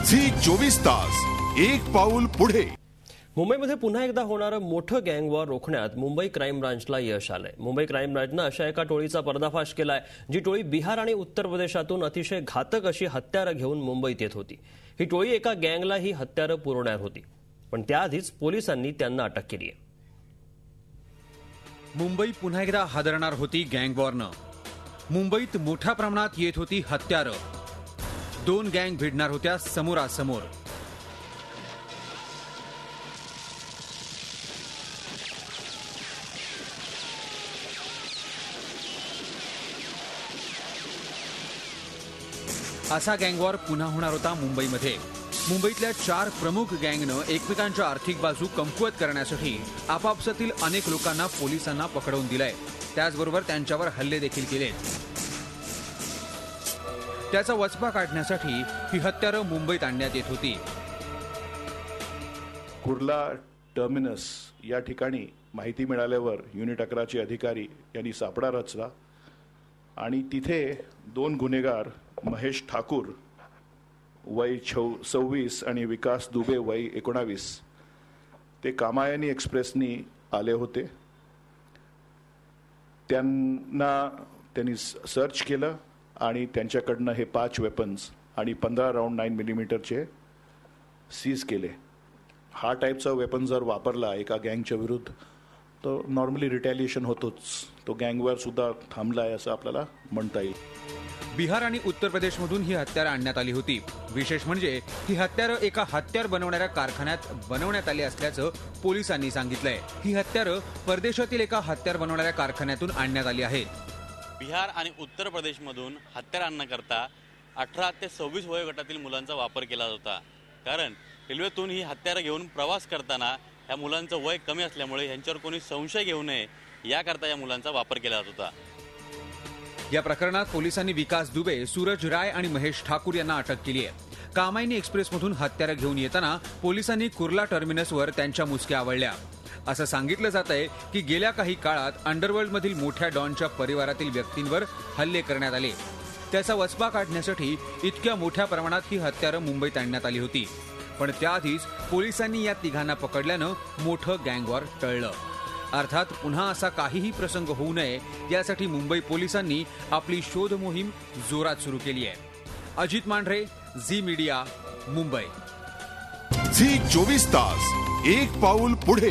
Zee 24 तास एक पाऊल पुढे। मुंबईमध्ये पुन्हा एकदा होणारं मोठं गँग वॉर रोखण्यात मुंबई क्राईम ब्रांचला यश आलंय। मुंबई क्राईम ब्रांचनं अशा एका टोळीचा पर्दाफाश केलाय जी टोळी बिहार आणि उत्तर प्रदेशातून अतिशय घातक अशी हत्यारं घेऊन मुंबईत येत होती। ही टोळी एका गँगला ही हत्यारं पुरवणार होती, पण त्याआधीच पोलिसांनी त्यांना अटक केली आहे। मुंबई पुन्हा एकदा हादरणार होती गँग वॉरनं। मुंबईत मोठ्या प्रमाणात येत होती हत्यारं। दोन गँग भिडणार होत्या समोरासमोर। असा गँग वॉर पुन्हा होणार होता मुंबईमध्ये। मुंबईतल्या 4 प्रमुख गँगनं एकमेकांच्या आर्थिक बाजू कमकुवत करण्यासाठी आपापसातील अनेक लोकांना पोलिसांना पकडवून दिलंय। त्याचबरोबर त्यांच्यावर हल्ले देखील केले। त्याचा वचपा काढण्यासाठी ही हत्यारं मुंबईत आणण्यात येत होती। कुर्ला टर्मिनस या ठिकाणी माहिती मिळाल्यावर युनिट 11 चे अधिकारी यांनी सापळा रचला आणि तिथे 2 गुन्हेगार महेश ठाकूर वय 26 आणि विकास दुबे वय 19 ते कामायनी एक्सप्रेसनी आले होते। त्यांनी सर्च केलं आणि त्यांच्याकडनं हे 5 वेपन्स आणि 15 राऊंड 9 मिलीमीटरचे सीज केले। हा टाईपचा वेपन जर वापरला एका गँगच्या विरुद्ध तर नॉर्मली रिटॅलिएशन होतोच। तो गँगवर सुद्धा थांबलाय असं आपल्याला म्हणता येईल। बिहार आणि उत्तर प्रदेशमधून ही हत्यारं आणण्यात आली होती। विशेष म्हणजे ही हत्यारं एका हत्यार बनवणाऱ्या कारखान्यात बनवण्यात आली असल्याचं पोलिसांनी सांगितलंय। ही हत्यारं परदेशातील एका हत्यार बनवणाऱ्या कारखान्यातून आणण्यात आली आहेत। बिहार आणि उत्तर प्रदेशमधून हत्यार आणण्याकरता 18 ते 26 वयोगटातील मुलांचा वापर केला होता, कारण रेल्वेतून ही हत्यारं घेऊन प्रवास करताना या मुलांचं वय कमी असल्यामुळे यांच्यावर कोणी संशय घेऊ नये याकरता या मुलांचा वापर केला जात होता। या प्रकरणात पोलिसांनी विकास दुबे, सूरज राय आणि महेश ठाकूर यांना अटक केली आहे। कामायनी एक्सप्रेसमधून हत्यारं घेऊन येताना पोलिसांनी कुर्ला टर्मिनसवर त्यांच्या मुसक्या आवळल्या। असं सांगितलं जात आहे की गेल्या काही काळात अंडरवर्ल्डमधील मोठ्या डॉनच्या परिवारातील व्यक्तींवर हल्ले करण्यात आले। त्याचा वचपा काढण्यासाठी इतक्या मोठ्या प्रमाणात ही हत्यारं मुंबईत आणण्यात आली होती, पण त्याआधीच पोलिसांनी या तिघांना पकडल्यानं मोठं गँग वॉर टळलं। अर्थात पुन्हा असा काहीही प्रसंग होऊ नये यासाठी मुंबई पोलिसांनी आपली शोध मोहीम जोरात सुरू केली आहे। Ajit Mandhare, Zee media, Mumbai. Zee 24 तास एक पाऊल पुढे।